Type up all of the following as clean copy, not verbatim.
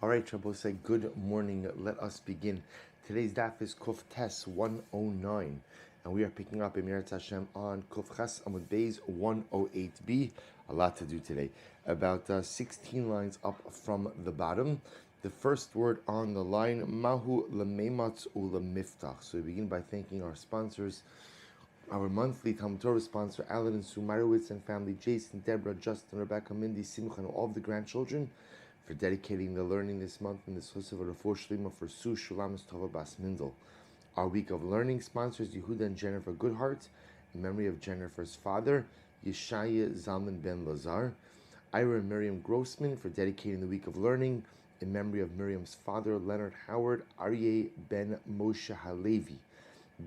All right, Shabbos, good morning. Let us begin. Today's daf is Kuf Tes 109, and we are picking up Emirat Hashem on Kuf Ches Amud Beis 108b. A lot to do today. About 16 lines up from the bottom. The first word on the line, Mahu Lemeimatz Ulemiftach. So we begin by thanking our sponsors. Our monthly Talmud Torah sponsor, Alan and Sue Marowitz and family, Jason, Deborah, Justin, Rebecca, Mindy, Simcha, and all of the grandchildren, for dedicating the learning this month in the Choshev Refuah Shlema for Sue Shulamis Tova Bas Mindel. Our week of learning sponsors, Yehuda and Jennifer Goodhart, in memory of Jennifer's father, Yeshaya Zalman Ben Lazar. Ira and Miriam Grossman for dedicating the week of learning in memory of Miriam's father, Leonard Howard Aryeh Ben Moshe Halevi.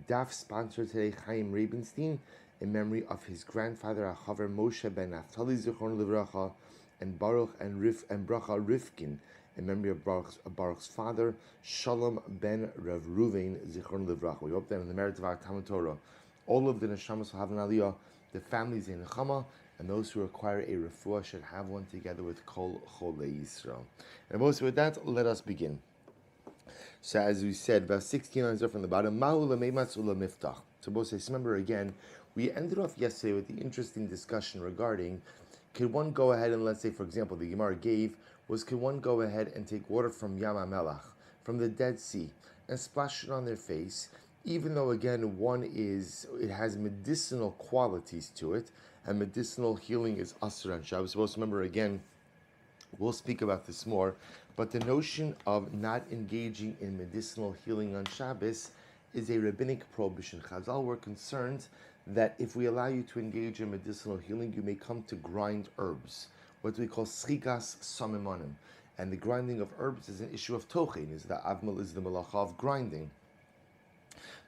Daf sponsor today, Chaim Rabenstein, in memory of his grandfather, Achaver Moshe Ben Naftali Zichron Livracha, and Baruch and Bracha Rifkin, in memory of Baruch's father, Shalom Ben Rav Ruvain Zichron Livracha. We hope that in the merit of our Talmud Torah, all of the neshamas will have an aliyah, the families in Nechama, and those who require a refuah should have one together with Kol Cholei Yisrael. And most with that, let us begin. So as we said, about 16 lines up from the bottom, Mahu Lemeimatz Ulemiftach. So both says, remember again, we ended off yesterday with the interesting discussion regarding, could one go ahead and, let's say, for example, the Gemara gave, was could one go ahead and take water from Yam HaMelach, from the Dead Sea, and splash it on their face, even though, again, it has medicinal qualities to it, and medicinal healing is Asur on Shabbos. Supposed to remember again, we'll speak about this more, but the notion of not engaging in medicinal healing on Shabbos is a rabbinic prohibition. Chazal were concerned that if we allow you to engage in medicinal healing, you may come to grind herbs, what we call schigas samimonim. And the grinding of herbs is an issue of tochen, is the avmal, is the malacha of grinding.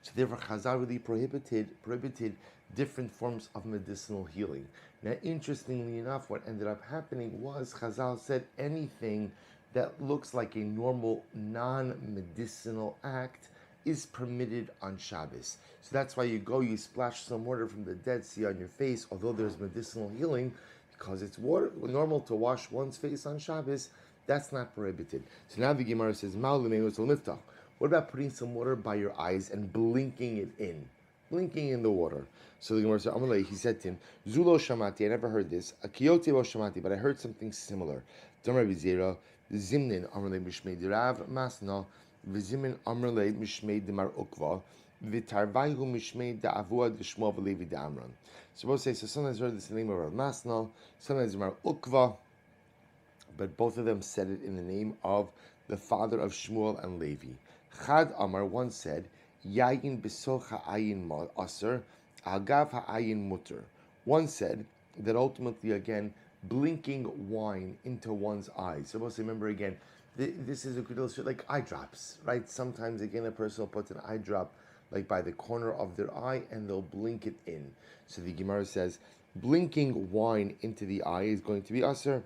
So therefore, Chazal really prohibited different forms of medicinal healing. Now, interestingly enough, what ended up happening was Chazal said anything that looks like a normal non-medicinal act is permitted on Shabbos. So that's why you splash some water from the Dead Sea on your face, although there's medicinal healing, because it's normal to wash one's face on Shabbos, that's not prohibited. So now the Gemara says, what about putting some water by your eyes and blinking in the water? So the Gemara said, he said to him, Zulo Shamati, I never heard this, Akiyote Lo Shamati, but I heard something similar. Damar Bizera, Zimnin Amrle Mishmei Dirav Masna, Vizimin Amrle Mishmei Demar Ukva, Vitarvaihu Mishmei Da'avua Dishmo Velevi Da'amran. So both say, so sometimes I heard this in the name of Rav Masna, sometimes Demar Ukva, but both of them said it in the name of the father of Shmuel and Levi. Chad Amar once said, Yayin Besoch Ha'ayin Aser, Agav Ha'ayin Mutter. One said that ultimately, again, blinking wine into one's eyes. So let's remember again, this is a good illustration, like eye drops, right? Sometimes, again, a person will put an eye drop like by the corner of their eye and they'll blink it in. So the Gemara says, blinking wine into the eye is going to be aser,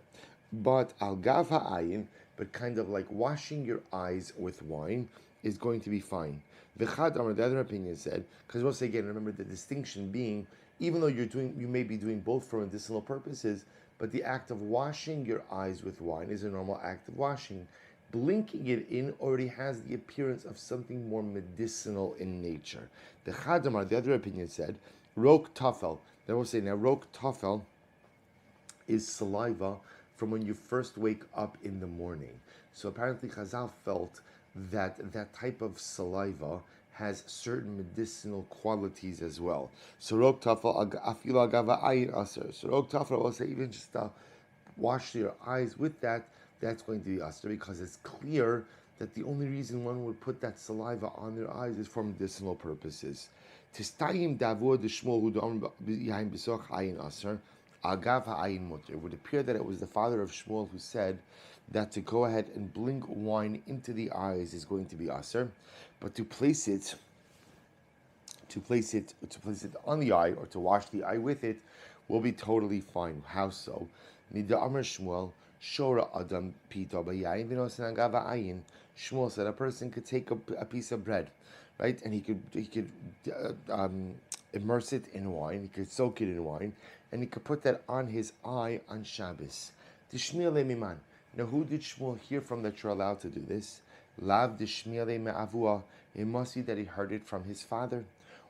but Al-Gav Ha'ayin, but kind of like washing your eyes with wine is going to be fine. V'chad Amar, the other opinion said, because once again, remember the distinction being, even though you may be doing both for medicinal purposes, but the act of washing your eyes with wine is a normal act of washing. Blinking it in already has the appearance of something more medicinal in nature. The Chadamar, the other opinion said, Rok Tafel. They will say now Rok Tafel is saliva from when you first wake up in the morning. So apparently Chazal felt that type of saliva has certain medicinal qualities as well. So Rok Tafel Afila Agava Ayin Aser. So Rok Tafel will say even just wash your eyes with that, that's going to be Aser, because it's clear that the only reason one would put that saliva on their eyes is for medicinal purposes. Tistayim Davur de Shmuel Hu Yahin Besoch Ayin Aser. Agav Ha'ayin Mutter. It would appear that it was the father of Shmuel who said that to go ahead and blink wine into the eyes is going to be aser, but to place it on the eye or to wash the eye with it will be totally fine. How so? Nida Amar Shmuel Shora Adam Pita Bayayin Vinosan Agav Ha'ayin. Shmuel said a person could take a piece of bread, right, and he could immerse it in wine. He could soak it in wine, and he could put that on his eye on Shabbos. Tishmir lemiman. Now, who did Shmuel hear from that you're allowed to do this? Lav dishmiele me'avua. It must be that he heard it from his father.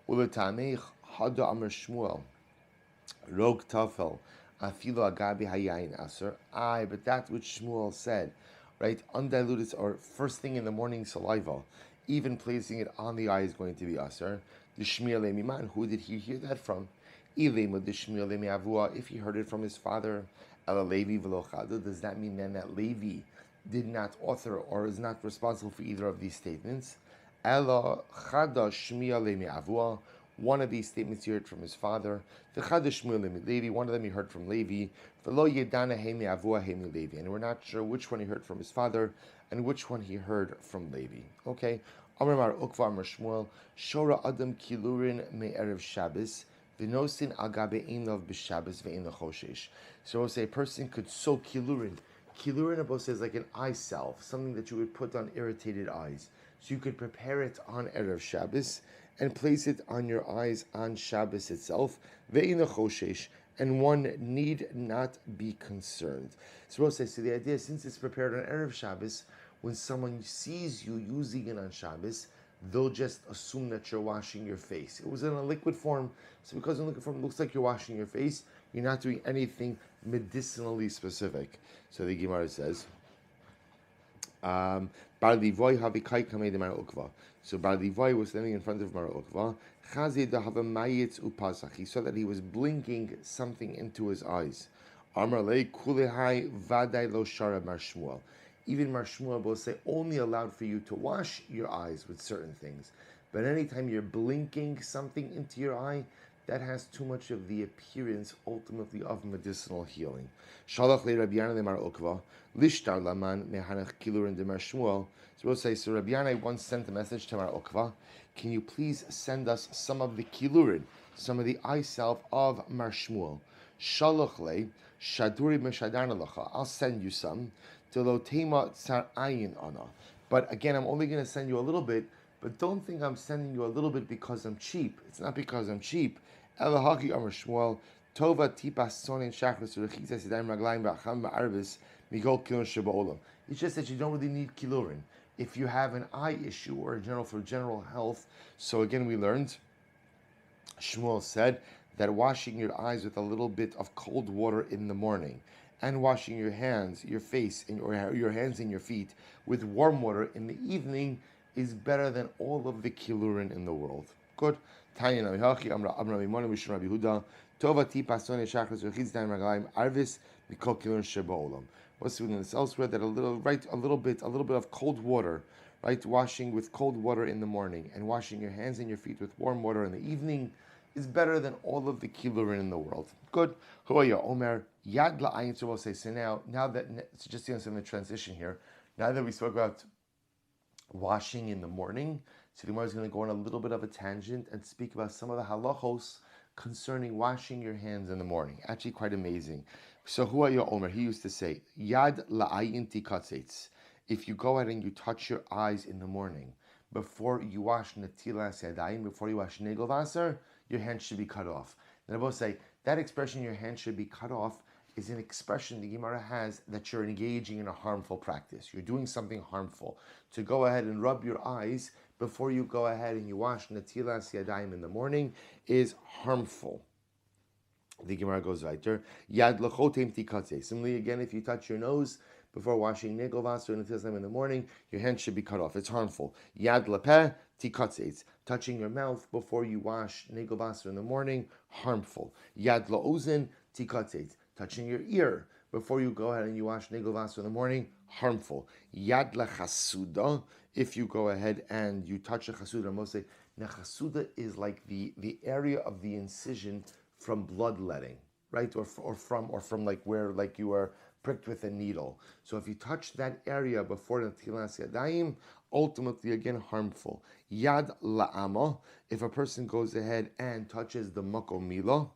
Uletamech hada amar Shmuel. Rog tafel. Afilo agabi hayayin aser. Aye, but that which Shmuel said, right, undiluted or first thing in the morning saliva, even placing it on the eye is going to be aser. Dishmiele miman. Who did he hear that from? Ilema dishmiele me'avua. If he heard it from his father. Ela Levi v'lo chada. Does that mean then that Levi did not author or is not responsible for either of these statements? Ela chada shmiya me'avua. One of these statements he heard from his father. The chada shmiya Levi. One of them he heard from Levi. V'lo yedana he me'avua he Levi. And we're not sure which one he heard from his father and which one he heard from Levi. Okay. Amar Mar Ukva Amar Shmuel. Shora Adam Kilurin me'erev Shabbos. V'nosin agabe einov b'Shabbos ve'ein l'choshesh. So we'll say a person could sow kilurin. Kilurin, Abba says, like an eye salve, something that you would put on irritated eyes. So you could prepare it on Erev Shabbos and place it on your eyes on Shabbos itself. Ve'ein l'choshesh. And one need not be concerned. So we'll say, so the idea is, since it's prepared on Erev Shabbos, when someone sees you using it on Shabbos, they'll just assume that you're washing your face. It was in a liquid form, so because in liquid form it looks like you're washing your face, you're not doing anything medicinally specific. So the Gemara says, Bar Livoi havikai kamei de Mar Ukva. So Bar Livoi was standing in front of Mar Ukva. Chazid have a mayitz upasach. He saw that he was blinking something into his eyes. Amar lei kulehai vadai lo shara Mar Shmuel. Even Mar Shmuel will say only allowed for you to wash your eyes with certain things. But anytime you're blinking something into your eye, that has too much of the appearance, ultimately, of medicinal healing. Shalach le Rabbi Yanai Mar Ukva, lishtar laman mehanach kilurin de Mar Shmuel. So we'll say, so Rabbi Yanai once sent a message to Mar Ukva, can you please send us some of the kilurin, some of the eye salve of Mar Shmuel? Shalach le shaduri meshadarna lacha. I'll send you some. But again, I'm only going to send you a little bit, but don't think I'm sending you a little bit because I'm cheap. It's not because I'm cheap. It's just that you don't really need kilurin. If you have an eye issue or for general health, so again we learned, Shmuel said that washing your eyes with a little bit of cold water in the morning, and washing your hands, your face, and your hands and your feet with warm water in the evening is better than all of the kilurin in the world. Good. What's doing this elsewhere? That a little bit of cold water, right? Washing with cold water in the morning and washing your hands and your feet with warm water in the evening is better than all of the kilurin in the world. Good. Omer Yad la'ayin. So we'll say, so now that, so just to answer the transition here, now that we spoke about washing in the morning, so the Gemara is going to go on a little bit of a tangent and speak about some of the halachos concerning washing your hands in the morning. Actually quite amazing. So Omer, he used to say, Yad la'ayin tikatzetz. If you go ahead and you touch your eyes in the morning, before you wash netilas yadayim, before you wash negel vaser, your hand should be cut off. And I will say, that expression, your hand should be cut off, is an expression the Gemara has that you're engaging in a harmful practice. You're doing something harmful. To go ahead and rub your eyes before you go ahead and you wash netilas yadayim in the morning is harmful. The Gemara goes weiter. Yad lachotem tikatze. Similarly, again, if you touch your nose before washing negel vaser and netilas yadayim in the morning, your hand should be cut off. It's harmful. Yad lepeh tikatze. Touching your mouth before you wash negel vaser in the morning, harmful. Yad laozen tikatze. Touching your ear before you go ahead and you wash negel vaser in the morning, harmful. Yad lechasuda. If you go ahead and you touch a chasuda, most say chasuda is like the area of the incision from bloodletting, right? Or from like where like you are pricked with a needle. So if you touch that area before the netilas yadayim, ultimately again harmful. Yad la'ama. If a person goes ahead and touches the makom milah,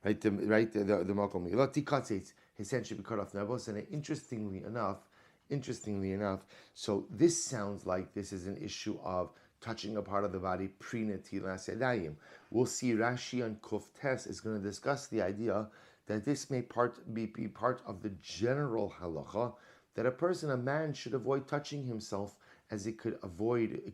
right, the makom milah, tikatzetz, his hand should be cut off. Now, and interestingly enough, so this sounds like this is an issue of touching a part of the body pre netilas yadayim. We'll see Rashi on Kuf Tes is going to discuss the idea that this may be part of the general halacha that a man should avoid touching himself, as it could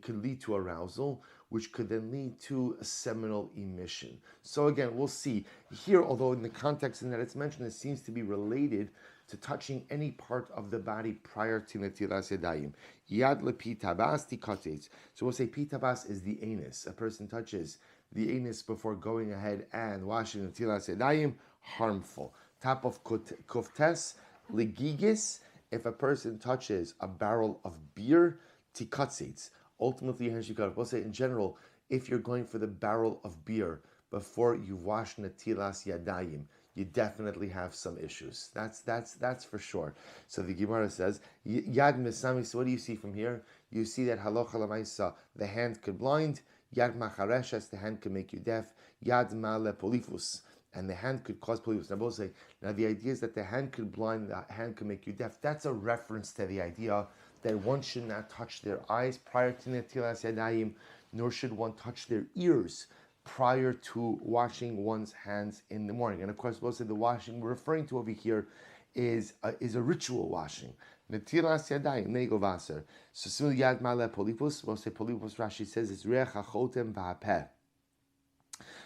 lead to arousal, which could then lead to a seminal emission. So again, we'll see here, although in the context in that it's mentioned, it seems to be related to touching any part of the body prior to netilas yadayim. Yad lepitabas tikates. So we'll say pitabas is the anus. A person touches the anus before going ahead and washing netilas yadayim, harmful. Top of kuftes legigis. If a person touches a barrel of beer, tikatzitz. Ultimately, we'll say in general, if you're going for the barrel of beer before you wash netilas yadayim, you definitely have some issues. That's for sure. So the Gemara says, Yad misami. So what do you see from here? You see that halacha lamaisa, the hand could blind. Yad machareshes, the hand could make you deaf. Yad male polifus, and the hand could cause polifus. Now both say, now the idea is that the hand could blind, the hand could make you deaf. That's a reference to the idea that one should not touch their eyes prior to netilas yadayim, nor should one touch their ears prior to washing one's hands in the morning. And of course, most of the washing we're referring to over here is a ritual washing. Netilas yadayim, nego vaser. So simul yad male polipus. We'll say polipus. Rashi says it's reach hachotem v'hapeh.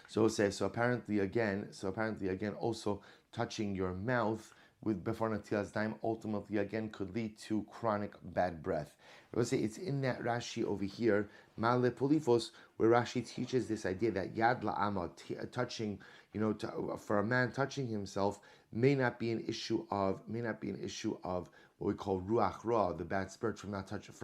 So apparently again, also touching your mouth before netilas yadayim ultimately again could lead to chronic bad breath. I would say it's in that Rashi over here, Male Polifos, where Rashi teaches this idea that Yad La'ama, touching, for a man touching himself may not be an issue of what we call Ruach Ra, the bad spirit from not touching,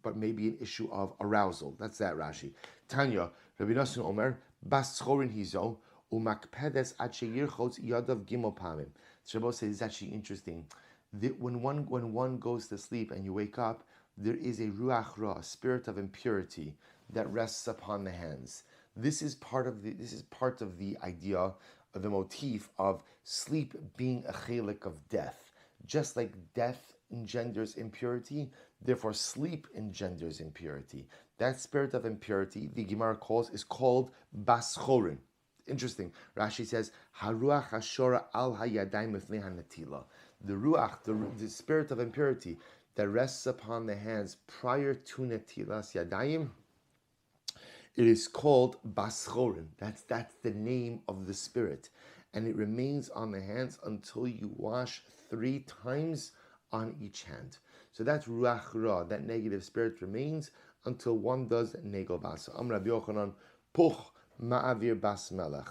but maybe an issue of arousal. That's that Rashi. Tanya, Rabbi Nosson Omer, Bas Chorin Hizo, Umakpedes Ache Yirchotz Yadav Gimel Pamim. Shabbos says it's actually interesting that when one goes to sleep and you wake up, there is a ruach ra, a spirit of impurity that rests upon the hands. This is part of the idea of the motif of sleep being a chelik of death. Just like death engenders impurity, therefore sleep engenders impurity. That spirit of impurity, the Gemara is called bas chorin. Interesting. Rashi says, "Haruach hashora al hayadayim lifnei hanatila." The ruach, the spirit of impurity that rests upon the hands prior to netilas yadayim, it is called bas chorin. That's the name of the spirit, and it remains on the hands until you wash 3 times on each hand. So that's ruach ra. That negative spirit remains until one does negel bas. Amar Rabbi Yochanan, puch ma'avir bas melech.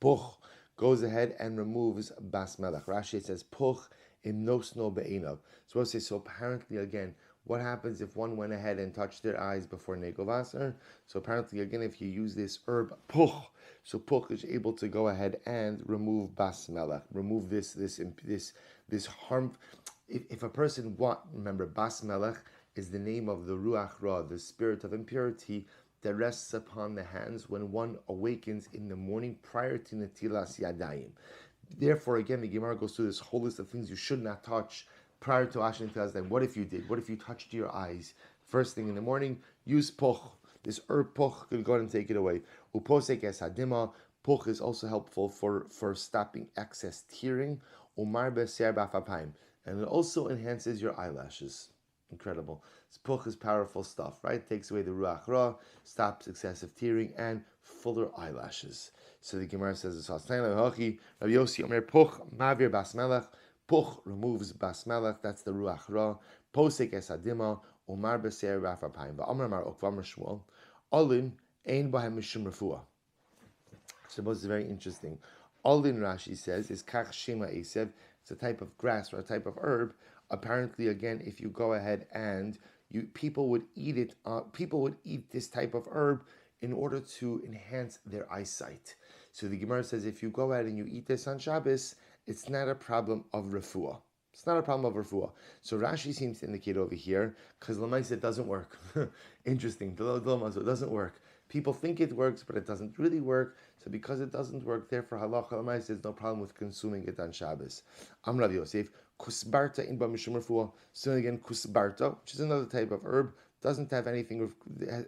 Puch goes ahead and removes bas melech. Rashi says puch im nosno be'enav. So we'll say, so apparently again, what happens if one went ahead and touched their eyes before negel vaser? So apparently again, if you use this herb puch, so puch is able to go ahead and remove bas melech, remove this harm. If a person remember, bas melech is the name of the ruach ra, the spirit of impurity that rests upon the hands when one awakens in the morning prior to netilas yadayim. Therefore, again, the Gemara goes through this whole list of things you should not touch prior to washing netilas yadayim. What if you did? What if you touched your eyes first thing in the morning? Use poch. This herb poch could go ahead and take it away. Uposek es hadima. Poch is also helpful for stopping excess tearing. Umar beser b'afapayim. And it also enhances your eyelashes. Incredible. Puch is powerful stuff, right? Takes away the ruach ra, stops excessive tearing, and fuller eyelashes. So the Gemara says, Rabbi Yossi Omer puch mavir bas melech. Puch removes bas melech. That's the ruach ra. Posek es hadima. Umar beser rafapayim. Va'amar mar okvamar shmuel. Olin ein bahem mishum refuah. So this is very interesting. Olin, Rashi says, is kach shema esev. It's a type of grass or a type of herb. Apparently, again, if you go ahead and people would eat it. People would eat this type of herb in order to enhance their eyesight. So the Gemara says, if you go ahead and you eat this on Shabbos, it's not a problem of refuah. It's not a problem of refuah. So Rashi seems to indicate over here, because Lamais it doesn't work. Interesting. It doesn't work. People think it works, but it doesn't really work. So because it doesn't work, therefore halacha Lamais there's no problem with consuming it on Shabbos. Am Rav Yosef. Kusbarta in ba mishum refuah. So again, kusbarta, which is another type of herb, doesn't have anything,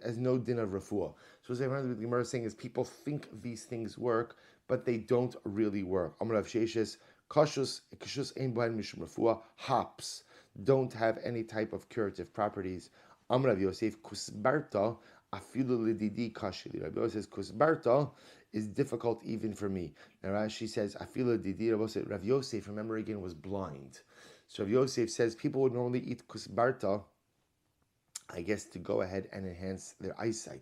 has no din of refuah. So what the Gemara is saying is people think these things work, but they don't really work. Amar Rav Sheshes, kashus ein b'hen mishum refuah, hops don't have any type of curative properties. Amar Rav Yosef, kusbarta afilu lididi kashili. Rav Yosef says kusbarta is difficult even for me. Now Rashi says afilu lididi. Rav Yosef, remember again, was blind. So Rav Yosef says people would normally eat kusbarta, I guess, to go ahead and enhance their eyesight.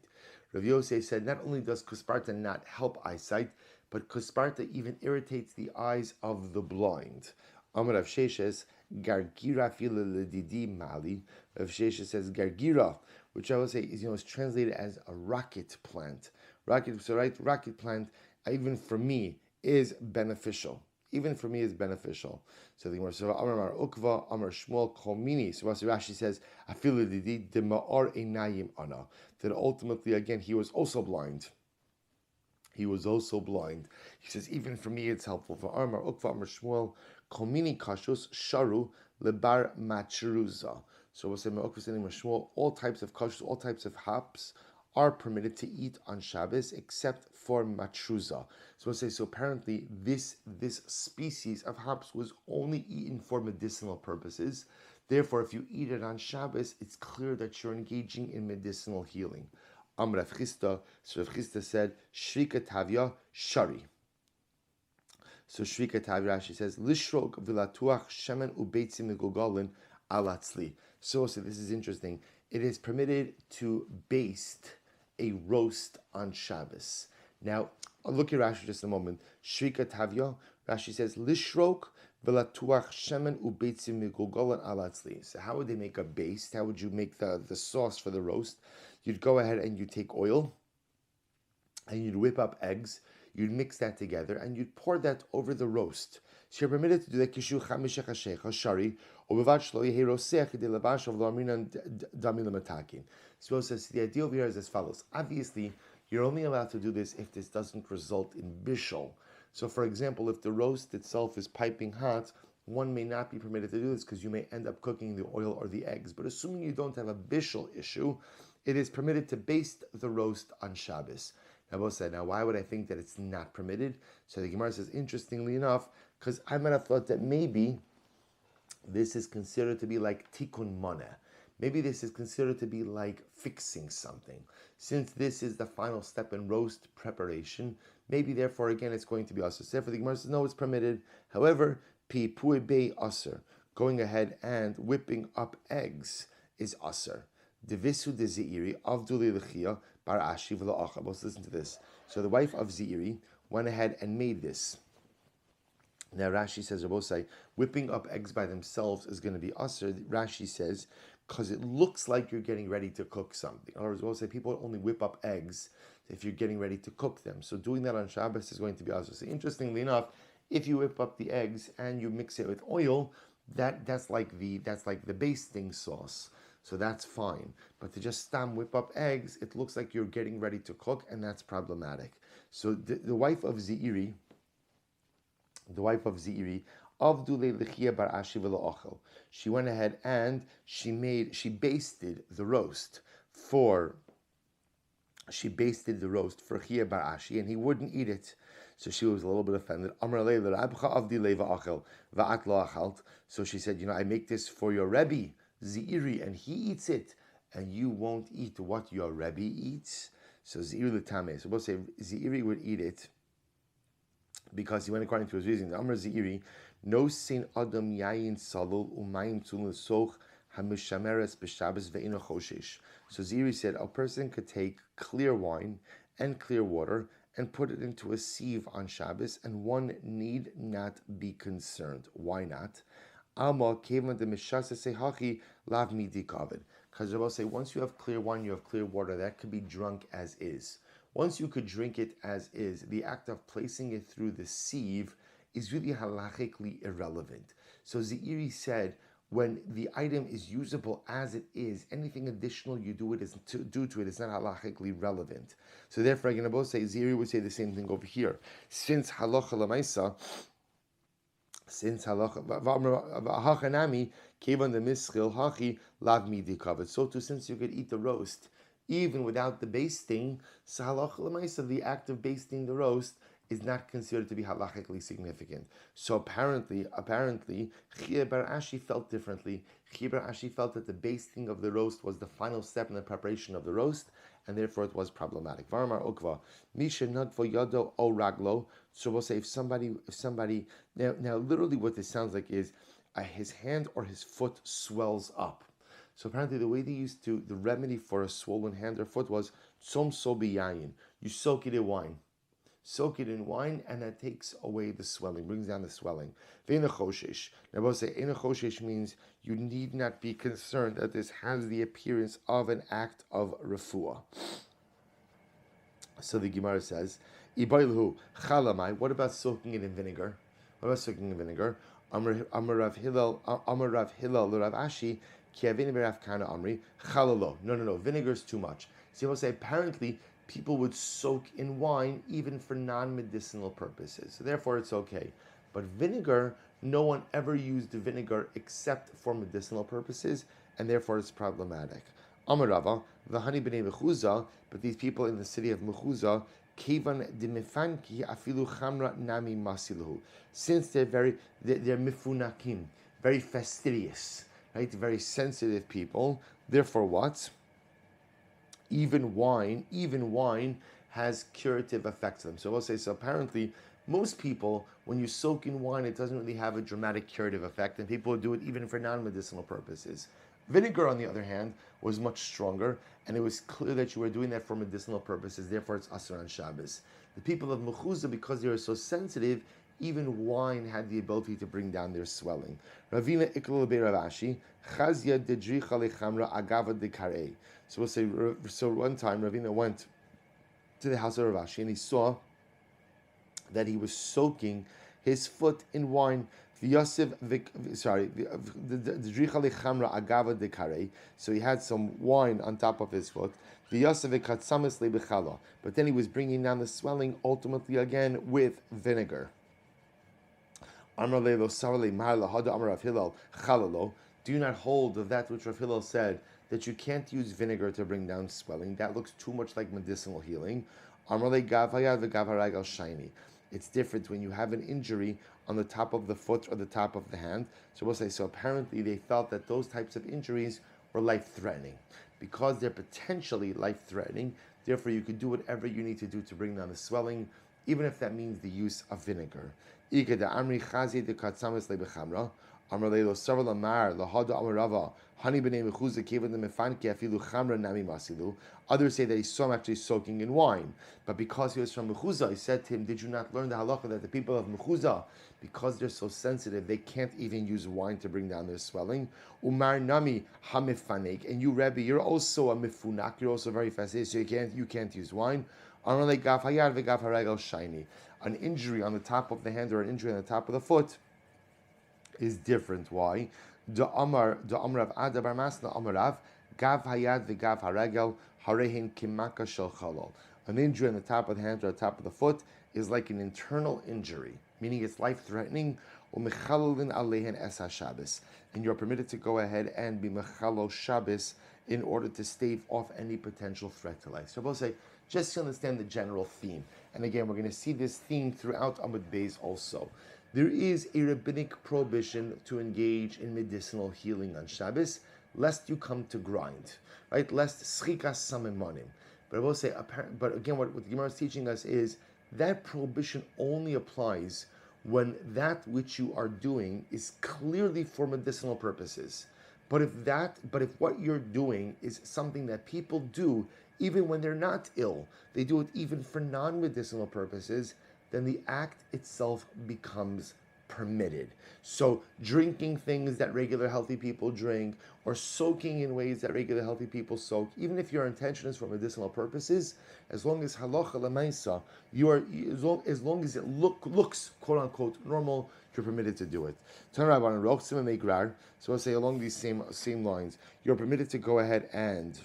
Rav Yosef said not only does kusbarta not help eyesight, but kusbarta even irritates the eyes of the blind. Amar Rav Sheshes, gargira fila ledidi mali. Rav Sheshes says gargira, which I will say is translated as a rocket plant. Rocket plant, even for me, is beneficial. Even for me is beneficial. So the Gemara says, Amar Ukva, Amar Shmuel, Komini. So Rashi says, Afilu didi de ma'or einayim ana. That ultimately, again, he was also blind. He says, even for me, it's helpful. For Amar Ukva, Amar Shmuel, Komini kashus sharu lebar machruza. So we'll say, Shmuel, all types of kashus, all types of hops are permitted to eat on Shabbos except for matruza. So we'll say, so apparently this species of hops was only eaten for medicinal purposes. Therefore, if you eat it on Shabbos, it's clear that you're engaging in medicinal healing. Rav Chisda, so Rav Chisda said, Shrika Tavya Shari. So Shrika Tavya, she says, Lishrok vilatuach shemen ubeitzim megulgalin alatzli. So this is interesting. It is permitted to baste a roast on Shabbos. Now, I'll look at Rashi just a moment. Shrika Tavya, Rashi says, Lishrok velatuach shemen ubeitzim megulgalin alatzli. So how would they make a baste? How would you make the sauce for the roast? You'd go ahead and you take oil, and you'd whip up eggs, you'd mix that together, and you'd pour that over the roast. So you're permitted to do that, kishu chamishach hashecha shari, or bevat shlo yehi rosech de labash of la'aminan damil matakin. So it says, the idea over here is as follows. Obviously, you're only allowed to do this if this doesn't result in bishul. So for example, if the roast itself is piping hot, one may not be permitted to do this because you may end up cooking the oil or the eggs. But assuming you don't have a bishul issue, it is permitted to baste the roast on Shabbos. Now, why would I think that it's not permitted? So the Gemara says, interestingly enough, because I might have thought that maybe this is considered to be like tikkun moneh. Maybe this is considered to be like fixing something. Since this is the final step in roast preparation, maybe therefore again it's going to be usher. So therefore the Gemara says, no, it's permitted. However, pi pui bei usher, going ahead and whipping up eggs is usher. Devisu de Zeiri, Avduli Lechia, Bar Ashi V'la'acha. Let's listen to this. So the wife of Zeiri went ahead and made this. Now Rashi says, Rabosai, whipping up eggs by themselves is going to be usher. Rashi says, because it looks like you're getting ready to cook something. In other words, people only whip up eggs if you're getting ready to cook them. So doing that on Shabbos is going to be usher. So interestingly enough, if you whip up the eggs and you mix it with oil, that's like the basting sauce. So that's fine. But to just whip up eggs, it looks like you're getting ready to cook, and that's problematic. So the wife of Zeiri, Avdule Lechia Bar Ashi V'la'achel, she went ahead and she basted the roast for Chia Bar Ashi, and he wouldn't eat it. So she was a little bit offended. So she said, I make this for your Rebbe, Zeiri, and he eats it, and you won't eat what your Rebbe eats. So Zeiri l'tameh. So we'll say Zeiri would eat it because he went according to his reasoning. Amar Zeiri, no sin adam yayin salul umayim tzul soch hamishameres b'Shabbos ve'ino choshesh. So Zeiri said a person could take clear wine and clear water and put it into a sieve on Shabbos, and one need not be concerned. Why not? Alma kevan de mishasa sehachi lav midi kavid. Because I will say, once you have clear wine, you have clear water, that could be drunk as is. Once you could drink it as is, the act of placing it through the sieve is really halachically irrelevant. So Zeiri said, when the item is usable as it is, anything additional you do to it is not halachically relevant. So therefore, again, I both say Zeiri would say the same thing over here. Since halacha lamaisa, hachanami kevan the mischil hachi lav midi covered. So too, since you could eat the roast even without the basting, so halacha lamaisa, the act of basting the roast is not considered to be halachically significant. So apparently, Chia bar Ashi felt differently. Chia bar Ashi felt that the basting of the roast was the final step in the preparation of the roast, and therefore it was problematic. Varmar ukva, misha nagvo yado o raglo. So we'll say if somebody now literally what this sounds like is his hand or his foot swells up. So apparently the way the remedy for a swollen hand or foot was tzom sobi yayin. You soak it in wine. Soak it in wine, and that takes away the swelling, brings down the swelling. Ve'ena choshesh. Now, we'll say ena choshesh means you need not be concerned that this has the appearance of an act of refuah. So the Gemara says, Ibaylahu chalamai. What about soaking it in vinegar? Amar Rav Hillel Rav Ashi ki avini b'Rav Kana Amri chalalo. No. Vinegar is too much. So we'll say apparently people would soak in wine even for non-medicinal purposes. So therefore it's okay. But vinegar, no one ever used vinegar except for medicinal purposes, and therefore it's problematic. Amar Rava, v'hani b'nei Mechuza, but these people in the city of Mechuza, kevan dimifanki afilu chamra nami masiluhu. Since they're mifunakim, very fastidious, right? Very sensitive people. Therefore what? Even wine has curative effects to them. So we'll say, so apparently, most people, when you soak in wine, it doesn't really have a dramatic curative effect, and people would do it even for non-medicinal purposes. Vinegar, on the other hand, was much stronger, and it was clear that you were doing that for medicinal purposes, therefore it's Asur on Shabbos. The people of Mechuza, because they were so sensitive, even wine had the ability to bring down their swelling. Ravina Iklal Be Rav Ashi, Chazia Dedricha Lechamra Agava Dekarei. So we'll say, so one time Ravina went to the house of Rav Ashi and he saw that he was soaking his foot in wine. So he had some wine on top of his foot. But then he was bringing down the swelling ultimately again with vinegar. Do not hold of that which Rav Hillel said, that you can't use vinegar to bring down swelling. That looks too much like medicinal healing. It's different when you have an injury on the top of the foot or the top of the hand. So we'll say, so apparently they felt that those types of injuries were life-threatening. Because they're potentially life-threatening, therefore you could do whatever you need to do to bring down the swelling, even if that means the use of vinegar. Others say that he saw him actually soaking in wine. But because he was from Mechuza, he said to him, did you not learn the halacha that the people of Mechuza, because they're so sensitive, they can't even use wine to bring down their swelling? Umar nami hamifanek. And you, Rebbe, you're also a mifunak, you're also very fastidious, so you can't use wine. An injury on the top of the hand or an injury on the top of the foot is different. Why? The Amar of Ada Bar Masna Amarav Gav Hayad v'Gav Haragel Harehin Kimaka Shel Chalol. An injury on the top of the hand or the top of the foot is like an internal injury, meaning it's life-threatening. Umechalolin Alehen Es HaShabbos, and you're permitted to go ahead and be mechalo Shabbos in order to stave off any potential threat to life. So we'll say, just to understand the general theme, and again, we're going to see this theme throughout Amud Beis also. There is a rabbinic prohibition to engage in medicinal healing on Shabbos, lest you come to grind, right? Lest schikas samimonim. But I will say, but again, what the Gemara is teaching us is that prohibition only applies when that which you are doing is clearly for medicinal purposes. But if what you're doing is something that people do even when they're not ill, they do it even for non-medicinal purposes, then the act itself becomes permitted. So drinking things that regular healthy people drink, or soaking in ways that regular healthy people soak, even if your intention is for medicinal purposes, as long as halacha lemaisa, as long as it looks quote unquote normal, you're permitted to do it. Turn around and rochsim and megrar. So I'll say along these same lines, you're permitted to go ahead and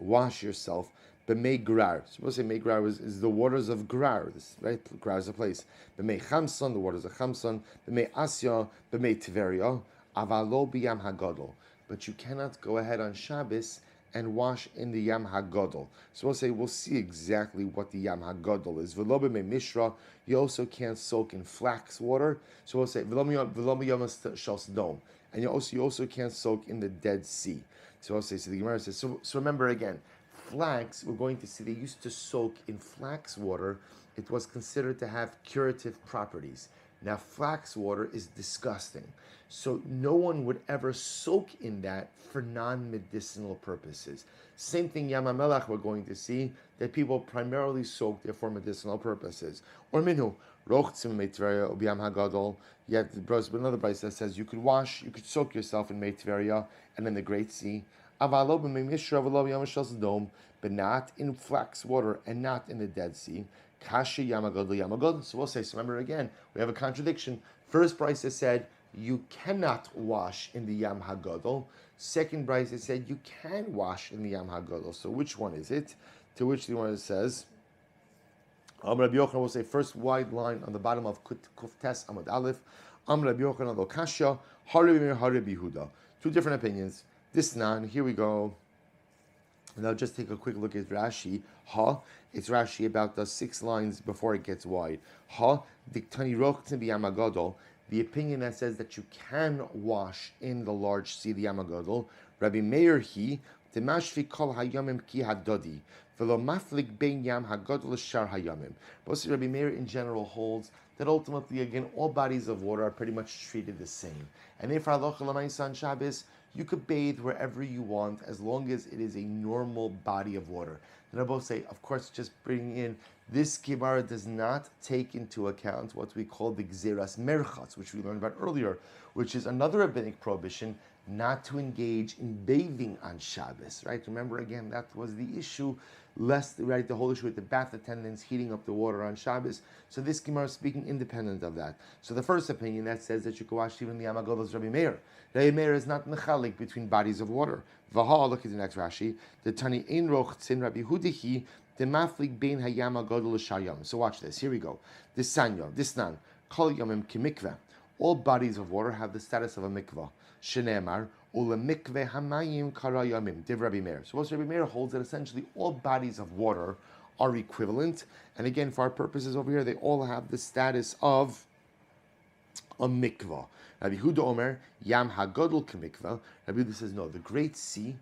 wash yourself. B'mei grar. So we'll say mei grar is the waters of grar. This, right? Grar is a place. B'mei chamson, the waters of chamson. B'mei asya, b'mei tiveria. Avalo b'yam hagadol. But you cannot go ahead on Shabbos and wash in the Yam HaGadol. So we'll see exactly what the Yam HaGadol is. V'lo b'mei mishra, you also can't soak in flax water. So we'll say v'lo b'yam shel Sodom, and you also can't soak in the Dead Sea. So so the Gemara says, so remember again, flax, we're going to see they used to soak in flax water. It was considered to have curative properties. Now, flax water is disgusting. So no one would ever soak in that for non-medicinal purposes. Same thing, Yam HaMelech, we're going to see that people primarily soak there for medicinal purposes. Or minhu, rochtzim meitveria ubiyam hagadol. You have another brayse that says you could soak yourself in Meitveria and in the Great Sea. Avalo b'mei mishra v'lo b'yam shel Sodom, but not in flax water and not in the Dead Sea. Kasha Yamagadol. So we'll say, so remember again, we have a contradiction. First Bryce said, you cannot wash in the Yam HaGadol. Second Bryce said, you can wash in the Yam HaGadol. So which one is it? To which the one says, Rabbi Yochanan will say, first wide line on the bottom of Kuf Tes Amud Aleph, Rabbi Yochanan lo Kasha, Harabi Yehuda. Two different opinions. This nan, here we go. Now just take a quick look at Rashi. It's Rashi about the 6 lines before it gets wide. Diktani rochtzim b'Yam HaGadol. The opinion that says that you can wash in the large sea, the Yam HaGadol. Rabbi Meir demashvi kol hayamim ki hadodi v'lo maflik bein Yam HaGadol l'shar hayamim. But Rabbi Meir in general holds that ultimately, again, all bodies of water are pretty much treated the same. And if halacha l'maisa on Shabbos, you could bathe wherever you want as long as it is a normal body of water. And I both say, of course, just bringing in, this Gemara does not take into account what we call the Gzeras Merchatz, which we learned about earlier, which is another rabbinic prohibition not to engage in bathing on Shabbos, right? Remember, again, that was the issue, the whole issue with the bath attendants heating up the water on Shabbos. So this Gemara is speaking independent of that. So the first opinion that says that you can wash even the Yam HaGadol is Rabbi Meir. Rabbi Meir is not mechalik between bodies of water. Vaha, look at the next Rashi. The Tani Ein Rochtzin Rabbi Hudihi the Maflik Bein Hayam HaGadol L'Shayam. So watch this. Here we go. This Sanyo, this Nan, Kol Yomim Kimikveh. All bodies of water have the status of a mikvah. Shenemar Ula Mikveh Hamayim Karayamim. Div Rabbi Meir. So Rabbi Meir holds that essentially all bodies of water are equivalent. And again, for our purposes over here, they all have the status of a mikvah. Rabbi Huda Omer, Yam HaGadol K'mikvah. Rabbi Huda says, no, the Great Sea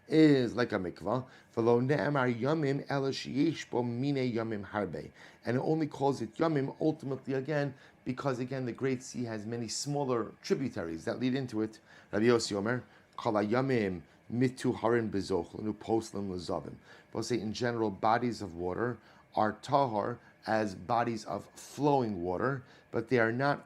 is like a mikvah. V'lo ne'emar yamim ela sheyesh bo mine yamim harbe. And it only calls it yamim, ultimately, again, because, again, the Great Sea has many smaller tributaries that lead into it. Rabbi Yossi Omer, Kala yamim mitu harin bezoch, l'nu poslim l'zavim. But say, in general, bodies of water are tahar as bodies of flowing water, but they are not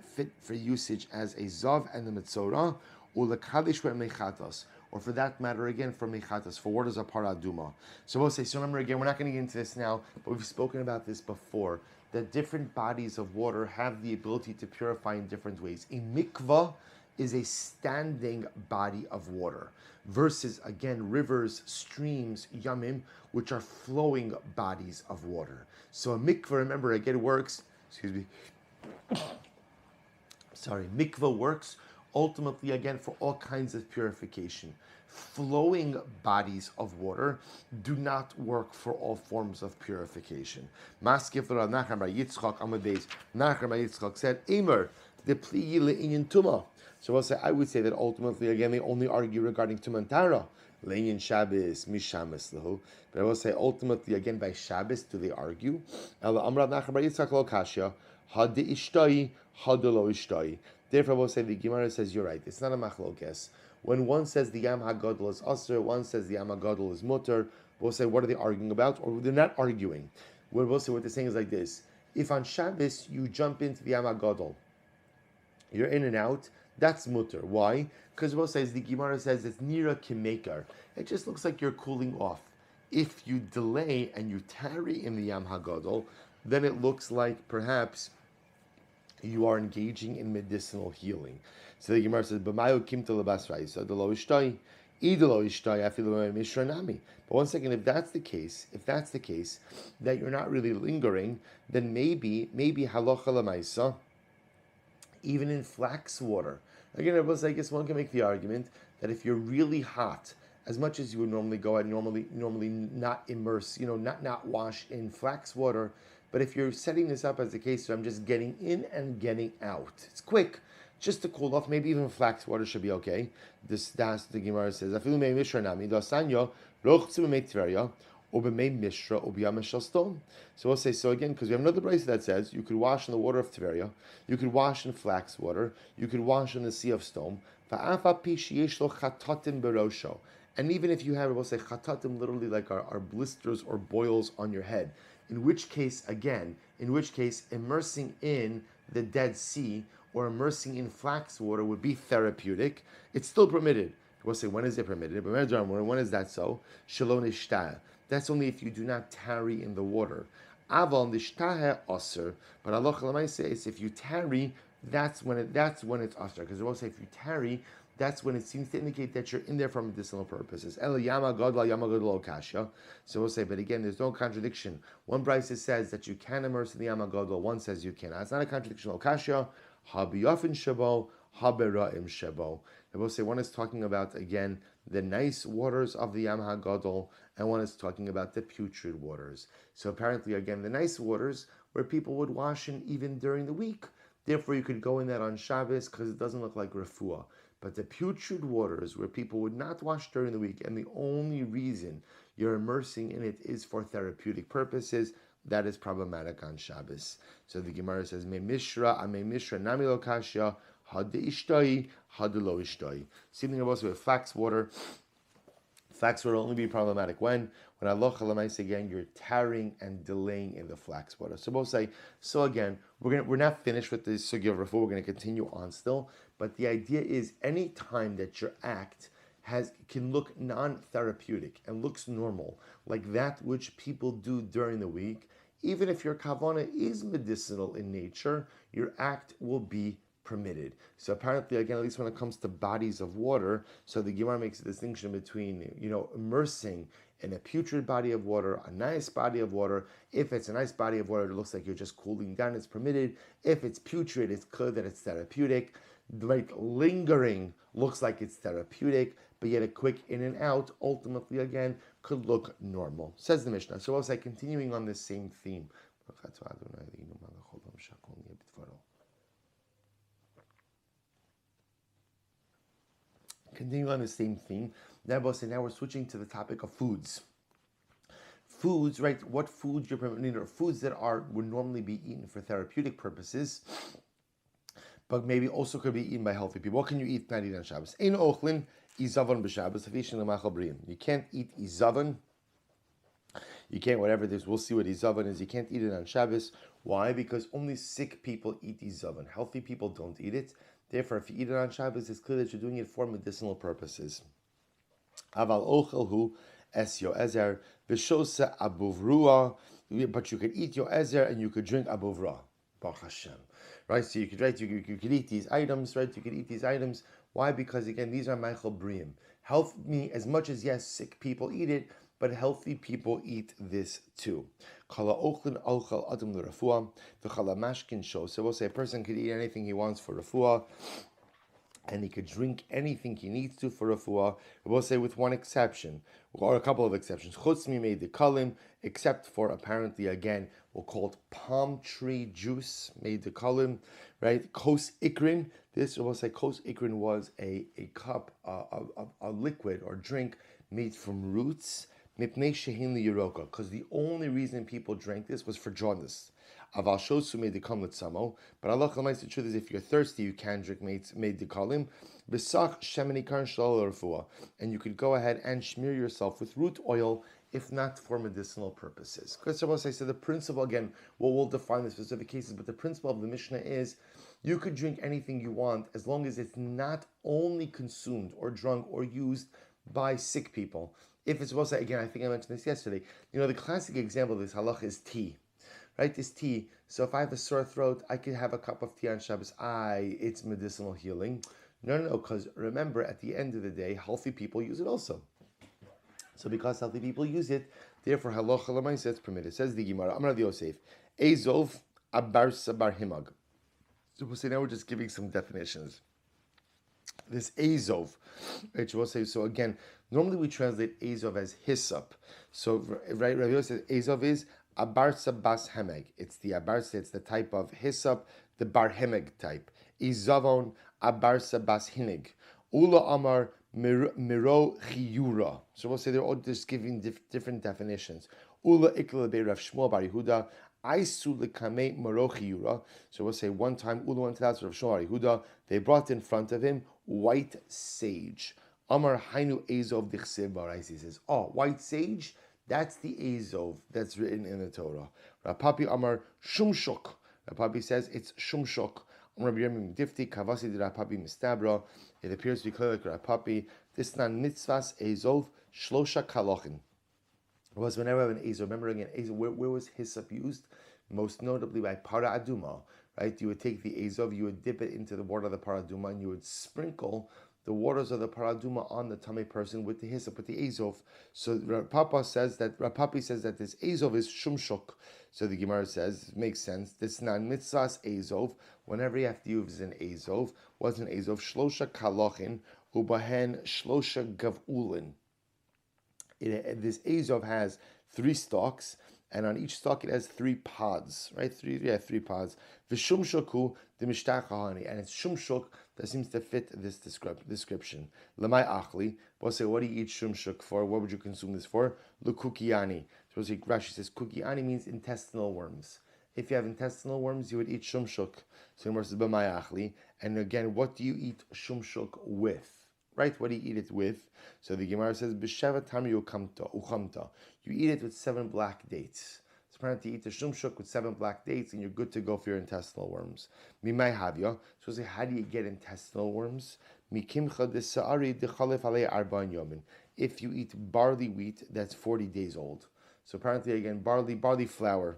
fit for usage as a zav and the mitzorah, or lekadish mechatos, or for that matter, again, for mechatos, for waters of paraduma. So we'll say, so remember again, we're not going to get into this now, but we've spoken about this before, that different bodies of water have the ability to purify in different ways. A mikvah is a standing body of water, versus, again, rivers, streams, yamim, which are flowing bodies of water. So a mikvah, remember, again, works, mikvah works ultimately, again, for all kinds of purification. Flowing bodies of water do not work for all forms of purification. Maskef Rav Nachman bar Yitzchak Amud Beis. Nachman bar Yitzchak said, Eimer, the pli le'inyan tuma. So I would say that ultimately, again, they only argue regarding Tumah and Tara. Le'inyan Shabbos, mishamas lehu. But I will say, ultimately, again, by Shabbos, do they argue? Ela Amar Nachman bar Yitzchak lo kasha, had de ishtai, had de lo ishtai. Therefore, I will say, the Gemara says, you're right, it's not a machlokes. When one says the Yam HaGadol is Asr, one says the Yam HaGadol is Mutter, we'll say, what are they arguing about? Or they're not arguing. We'll say what they're saying is like this. If on Shabbos you jump into the Yam HaGadol, you're in and out, that's Mutter. Why? Because we'll say, the Gemara says, it's Nira Kimekar. It just looks like you're cooling off. If you delay and you tarry in the Yam HaGadol, then it looks like perhaps you are engaging in medicinal healing. So the Gemara says, "B'mayu kim to lebasrai." So the lo ishtai, idolo ishtai afilu mishranami. But one second, if that's the case, that you're not really lingering, then maybe halacha lemaisa, even in flax water. Again, I guess one can make the argument that if you're really hot as much as you would normally go and normally not immerse, not wash in flax water. But if you're setting this up as a case where I'm just getting in and getting out, it's quick, just to cool off. Maybe even flax water should be okay. That's the Gemara says. So we'll say, so again, because we have another brayso that says you could wash in the water of Tveria, you could wash in flax water, you could wash in the sea of stone. And even if you have, we'll say chatatim, literally like our blisters or boils on your head, in which case, immersing in the Dead Sea or immersing in flax water would be therapeutic. It's still permitted. We'll say, when is it permitted? When is that so? Shalom nishtah. That's only if you do not tarry in the water. Aval nishtah aser. But Allah Lamaisa is if you tarry, that's when it's aser. Because we'll say if you tarry, that's when it seems to indicate that you're in there for medicinal purposes. El yama gadla yama gadla okasha. So we'll say, but again, there's no contradiction. One brayso says that you can immerse in the yama gadla. One says you cannot. It's not a contradiction. Okasha habiyafin shabo habera'im shabo. And we'll say one is talking about again the nice waters of the Yam HaGadol, and one is talking about the putrid waters. So apparently, again, the nice waters where people would wash in even during the week. Therefore, you could go in that on Shabbos because it doesn't look like refuah. But the putrid waters where people would not wash during the week, and the only reason you're immersing in it is for therapeutic purposes, that is problematic on Shabbos. So the Gemara says, Me mishra, ame mishra, nami lo kashya, had ishtai, had lo ishtai. Same thing also with flax water. Flax water will only be problematic when Allah Chalamais, again, you're tarrying and delaying in the flax water. So we'll say, so again, we're not finished with the sugya of refuah. We're going to continue on still. But the idea is any time that your act can look non-therapeutic and looks normal, like that which people do during the week, even if your kavanah is medicinal in nature, your act will be permitted. So apparently, again, at least when it comes to bodies of water, so the Gemara makes a distinction between, immersing in a putrid body of water, a nice body of water. If it's a nice body of water, it looks like you're just cooling down, it's permitted. If it's putrid, it's clear that it's therapeutic. Like lingering looks like it's therapeutic, but yet a quick in and out, ultimately, again, could look normal. Says the Mishnah. So I'll say, continuing on this same theme. Continuing on the same theme, now we're switching to the topic of foods. Foods, right? What foods you're permitting, or foods that would normally be eaten for therapeutic purposes, but maybe also could be eaten by healthy people. What can you eat not eat on Shabbos? Ein ochlin izavan b'Shabbos afishin l'machal briim. You can't eat izavan. You can't, whatever this, we'll see what izavan is. You can't eat it on Shabbos. Why? Because only sick people eat izavan. Healthy people don't eat it. Therefore, if you eat it on Shabbos, it's clear that you're doing it for medicinal purposes. Aval ochel hu es yo ezer v'shosa abuvrua. But you could eat your ezer and you could drink abuvrua. Baruch Hashem. Right? So you could eat these items, right? You could eat these items. Why? Because again, these are Michael Briam. Health me as much as yes, sick people eat it, but healthy people eat this too. Kala ochlin ochel adam l'refuah, v'chala mashkin sho. So we'll say a person could eat anything he wants for refuah, and he could drink anything he needs to for refuah. We'll say with one exception, or a couple of exceptions. Chutz mimei dekalim, except for apparently again, we'll call it palm tree juice made dekalim, right? Kos ikrin. This we'll say kos ikrin was a cup, a liquid or drink made from roots. Mipnei shehin liyiroka, because the only reason people drank this was for jaundice. Aval shosu made dekam litzamo, but Allah Chalamayis, the truth is, if you're thirsty, you can drink made dekalim. Besach shemini karn shalal refuah, and you could go ahead and smear yourself with root oil, if not for medicinal purposes. Because I said the principle again, we'll define the specific cases, but the principle of the Mishnah is you could drink anything you want as long as it's not only consumed or drunk or used by sick people. If it's supposed to, again, I think I mentioned this yesterday, the classic example of this halach is tea, right? This tea. So if I have a sore throat, I could have a cup of tea on Shabbos. It's medicinal healing. No, because remember, at the end of the day, healthy people use it also. So because healthy people use it, therefore halacha l'maaseh it's permitted. Says the Gemara, Amar Rav Yosef, Ezov abar sabar himag. So we'll say now we're just giving some definitions. this Azov, which will say, so again, normally we translate Azov as hyssop. So, right, Rabbi Yosef says Azov is Abarsa Bas Hemeg. It's the Abarsa, it's the type of hyssop, the Bar Hemeg type. Izavon Abarsa Bas Hinig. Ula Amar Miro Chiyura. So we'll say they're all just giving different definitions. Ula Ikla Be Rav Shmuel Bar Yehuda. Aisu Lekame Miro Chiyura. So we'll say one time Ula went to that Rav Shmuel Bar Yehuda. They brought in front of him white sage. Amar Hainu Azov Dichsev Baraisi. He says, oh, white sage, that's the Azov that's written in the Torah. Rapapi Amar Shumshuk. Rapapi says it's Shumshuk. Rabbi Yirmiyah Difti Kavasi de Rapapi Mistabra. It appears to be clear like Rapapi. This nan mitzvahs Azov Shlosha Kalochin. It was whenever an Azov, remember again, Azov, where was hyssop used? Most notably by Para Aduma, right? You would take the Azov, you would dip it into the water of the Para Aduma, and you would sprinkle the waters of the Para Aduma on the tummy person with the hyssop, with the Azov. So Rapapi says that this Azov is Shumshuk. So the Gemara says, it makes sense. This nan mitzvahs Azov, whenever you have to use an Azov, what's an Azov? Shlosha Kalochin, ubahen Shlosha Gavulin. This Azov has 3 stalks, and on each stalk it has 3 pods, right? 3 pods. V'shumshuku the mishtachahani, and it's shumshuk that seems to fit this description. Lamai achli. We'll say, what do you eat shumshuk for? What would you consume this for? Lukukiani. So Rashi says kukiani means intestinal worms. If you have intestinal worms, you would eat shumshuk. So Gemara says b'mai achli. And again, what do you eat shumshuk with? Right? What do you eat it with? So the Gemara says, B'sheva tamri uchamta. You eat it with 7 black dates. So apparently you eat the shumshuk with 7 black dates and you're good to go for your intestinal worms. Mimai havya. So say, how do you get intestinal worms? Mikimcha de sa'ari de chalef alei arba'in yomin. If you eat barley wheat, that's 40 days old. So apparently again, barley flour.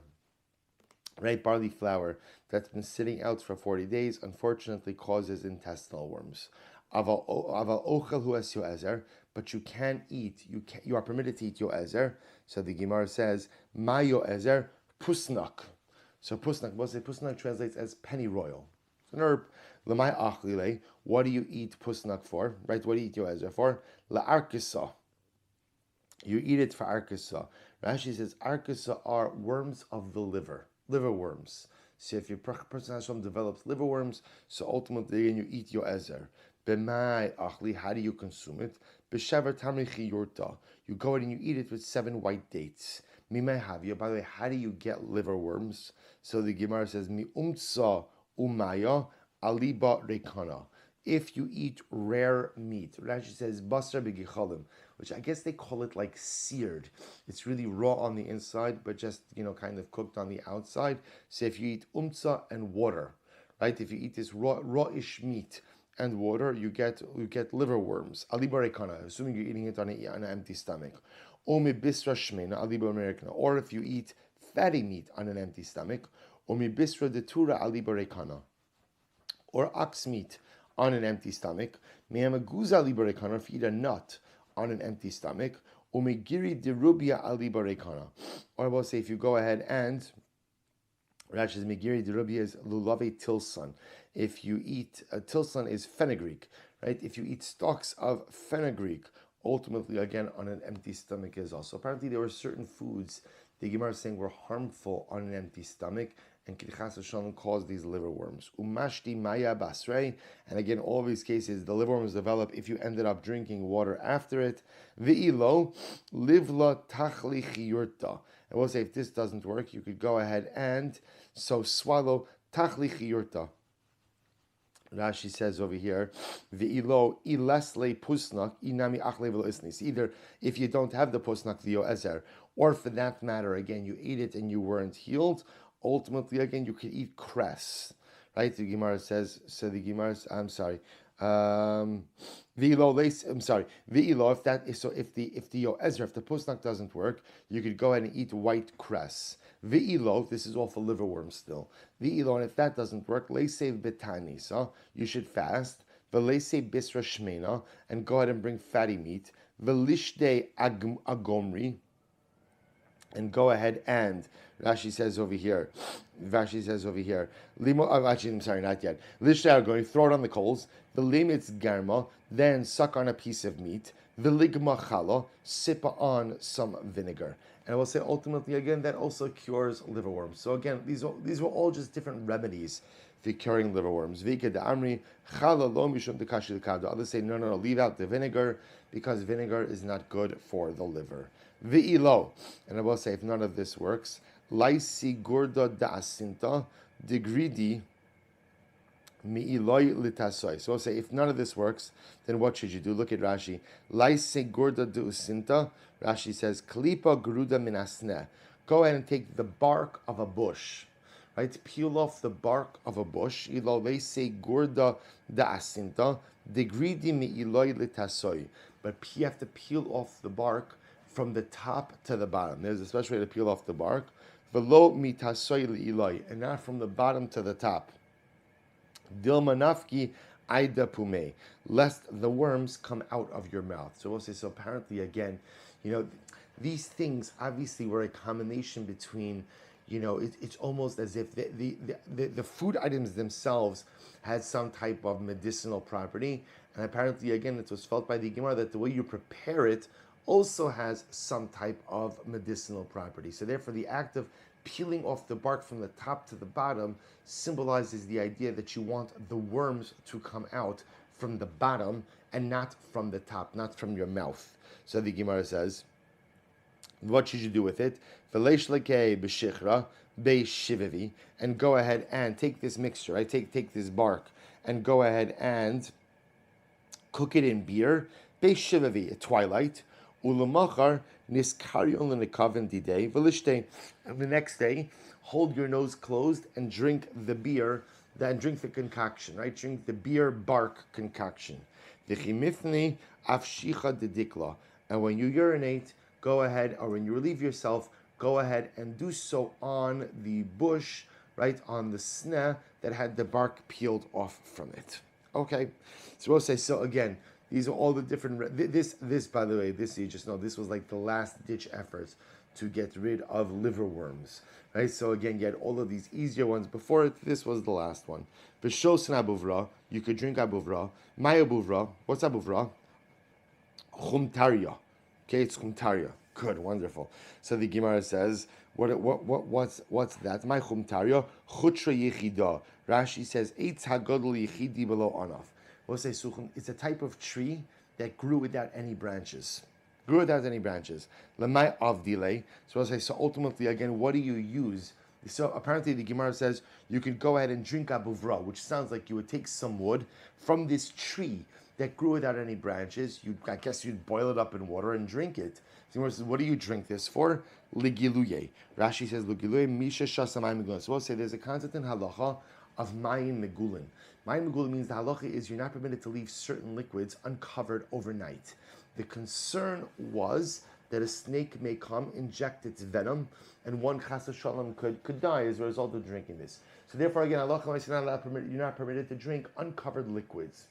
Right, barley flour that's been sitting out for 40 days, unfortunately causes intestinal worms. Aval ochel hu es yoezer, but you can eat. You are permitted to eat yoezer. So the Gemara says, ma yoezer pusnak. So pusnak, pusnak translates as pennyroyal. It's an herb. Lamai achlile. What do you eat pusnak for? Right. What do you eat yoezer for? La arkisa. You eat it for arkisa. Rashi says arkisa are worms of the liver worms. So if your person develops liver worms, so ultimately again you eat yoezer. B'mai achli, how do you consume it? B'shever tamri chiyurta. You go ahead and you eat it with 7 white dates. Mimai havya. By the way, how do you get liver worms? So the Gemara says, mi umtsa umaya aliba rekana. If you eat rare meat, Rashi says basar b'gichalim, which I guess they call it like seared. It's really raw on the inside, but just kind of cooked on the outside. So if you eat umtsa and water, right? If you eat this rawish meat and water, you get liver worms. Alibarekana, assuming you're eating it on an empty stomach. Omi bisra shmena alibarekana. Or if you eat fatty meat on an empty stomach, omi bisra detura alibarekana. Or ox meat on an empty stomach. Me'amaguza alibarekana. If you eat a nut on an empty stomach, omi giri derubia alibarekana. Or I will say, if you go ahead and Rashi's Megiri Derubia is Lulave Tilson. If you eat, Tilson is fenugreek, right? If you eat stalks of fenugreek, ultimately, again, on an empty stomach is also. Apparently, there were certain foods the Gemara is saying were harmful on an empty stomach, and Kirchas Hashem caused these liver worms. Umashti Maya Basrei, and again, all these cases, the liver worms develop if you ended up drinking water after it. Ve'ilo Livla Tachli Chiyurta. And we'll say if this doesn't work, you could go ahead and swallow Tachli Chiyurta. Rashi says over here, Ve'ilo ilesle pusnak inami achle v'lo isnis. Either if you don't have the pusnak v'yo ezer, or for that matter, again, you ate it and you weren't healed, ultimately, again, you could eat cress. Right? The Gemara says, Ve'ilo, if that is so, if the yoezer, if the pusnak doesn't work, you could go ahead and eat white cress. Ve'ilo, this is all for liver worms still. Ve'ilo, and if that doesn't work, leisei betanisa, you should fast. Ve'leisei bisra shmena, and go ahead and bring fatty meat. Ve'lishde agomri, and go ahead and Rashi says over here, Limo. Actually, I'm sorry, not yet. Lishtar going throw it on the coals. The limit's garma, then suck on a piece of meat. The ligma chala, sip on some vinegar. And I will say ultimately again that also cures liverworms. So again, these were all just different remedies for curing liverworms. Vika de amri chala lo mishum de kashi lekado. Others say no, leave out the vinegar because vinegar is not good for the liver. V'ilo, and I will say if none of this works, laisi gurda da'asinta degridi mi'iloi litasoi. So I'll say if none of this works, then what should you do? Look at Rashi. Laisi gurda da'asinta. Rashi says klipa gruda minasne. Go ahead and take the bark of a bush. Right, peel off the bark of a bush. Ilo laisi gurda da'asinta degridi mi'iloi litasoi. But you have to peel off the bark from the top to the bottom. There's a special way to peel off the bark. Velo mitasoy li'iloi, and not from the bottom to the top. Dilma nafki aida pume, lest the worms come out of your mouth. So we'll say, so apparently again, these things obviously were a combination between, it's almost as if the food items themselves had some type of medicinal property. And apparently, again, it was felt by the Gemara that the way you prepare it also has some type of medicinal property. So therefore, the act of peeling off the bark from the top to the bottom symbolizes the idea that you want the worms to come out from the bottom and not from the top, not from your mouth. So the Gemara says, what should you do with it? And go ahead and take this mixture, right? Take this bark and go ahead and cook it in beer, at twilight, ulamachar niskarion l'nekaven didei v'lishtei. And the next day, hold your nose closed and drink the beer, then drink the concoction, right? Drink the beer bark concoction. V'chimifni afshicha dedikla. And when you urinate, go ahead, or when you relieve yourself, go ahead and do so on the bush, right, on the sneh that had the bark peeled off from it. Okay, so we'll say, so again, these are all the different, this by the way, this you just know, this was like the last ditch efforts to get rid of liverworms, right? So again, you had all of these easier ones before it, this was the last one. V'shosen abuvra, you could drink abuvra. My abuvra, what's abuvra? Chumtaria. Okay, it's chumtaria. Good, wonderful. So the Gemara says, what's that? My chumtaria, chutra yechida. Rashi says, eitz hagodol yechidi below anaf. We'll say suchum. It's a type of tree that grew without any branches. Lemay avdile. So we'll say, so ultimately, again, what do you use? So apparently the Gemara says you could go ahead and drink abuvra, which sounds like you would take some wood from this tree that grew without any branches. I guess you'd boil it up in water and drink it. So Gemara says, what do you drink this for? Ligiluye. Rashi says, Ligiluye misha shasamayim megulin. So we'll say there's a concept in halacha of mayim megulin. Mayim megulin means the halacha is you're not permitted to leave certain liquids uncovered overnight. The concern was that a snake may come, inject its venom, and one chas v'shalom could die as a result of drinking this. So therefore, again, halacha is you're not permitted to drink uncovered liquids.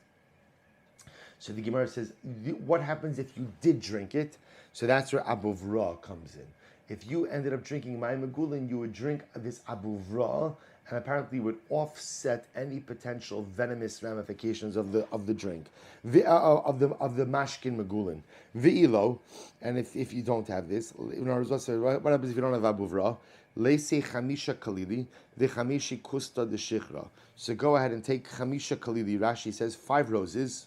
So the Gemara says, what happens if you did drink it? So that's where abuvra comes in. If you ended up drinking mayim megulin, you would drink this abuvra, and apparently would offset any potential venomous ramifications of the drink, of the mashkin megulin. V'ilo, and if you don't have this, what happens if you don't have abuvra? Leisei chamisha kalili, the chamishi kusta de shichra. So go ahead and take chamisha kalili. Rashi says 5 roses,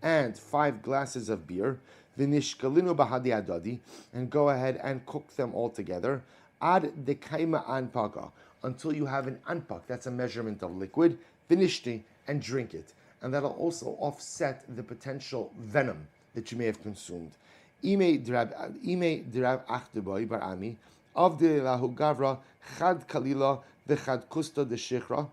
and 5 glasses of beer. V'nishkalinu bahadi adadi, and go ahead and cook them all together. Ad dekaima anpaga, until you have an anpak, that's a measurement of liquid. Finishti, and drink it, and that'll also offset the potential venom that you may have consumed. Ime dirav achdeboy barami, avde lahu gavra chad kalila v'chad kusta de shichra.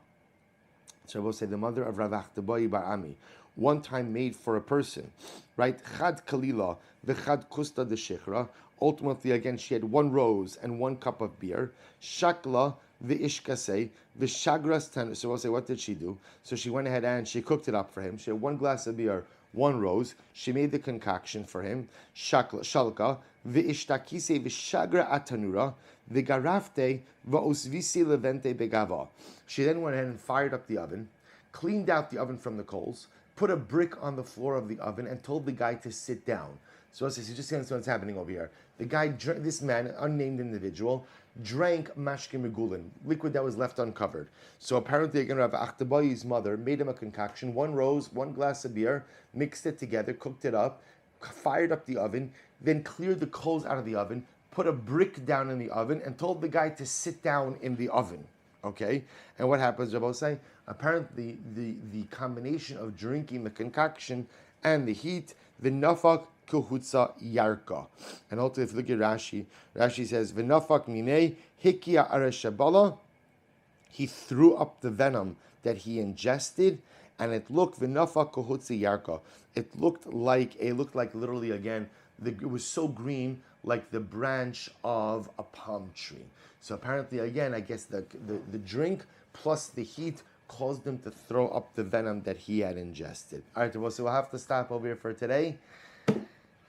So I will say the mother of Rav Achdeboy barami, one time made for a person, right? Chad kalila v'chad kusta de shichra. Ultimately, again, she had 1 rose and 1 cup of beer. Shakla v'ishkasei v'shagras ten. So we'll say, what did she do? So she went ahead and she cooked it up for him. She had 1 glass of beer, 1 rose. She made the concoction for him. Shalka, v'ishtakise v'shagra atanura, v'garafte v'osvisi levente begava. She then went ahead and fired up the oven, cleaned out the oven from the coals, put a brick on the floor of the oven, and told the guy to sit down. So you just see what's happening over here. The guy, this man, an unnamed individual, drank mashke megulin, liquid that was left uncovered. So apparently, again, Rav Achtabayi's mother made him a concoction, 1 rose, 1 glass of beer, mixed it together, cooked it up, fired up the oven, then cleared the coals out of the oven, put a brick down in the oven, and told the guy to sit down in the oven. Okay? And what happens, Rabbi say? Apparently, the combination of drinking the concoction and the heat, the nafak kuhutza yarka. And also, if you look at Rashi, Rashi says, v'nafak minei hikia areshabala. He threw up the venom that he ingested, and it looked v'nafak kuhutza yarka. It looked like literally again. It was so green, like the branch of a palm tree. So apparently, again, I guess the drink plus the heat caused him to throw up the venom that he had ingested. All right, so we'll have to stop over here for today.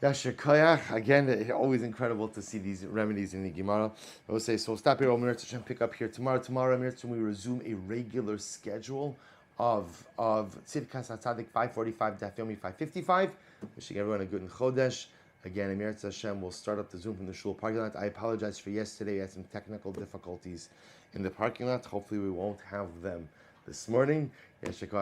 Yasher Koyach. Again, always incredible to see these remedies in the Gemara. I will say, so we'll stop here. We'll pick up here tomorrow. Tomorrow, we resume a regular schedule of Tzidkas HaTzadik 545, Daf Yomi 555. Wishing everyone a good Chodesh. Again, Emir Hashem will start up the Zoom from the shul parking lot. I apologize for yesterday. We had some technical difficulties in the parking lot. Hopefully, we won't have them this morning.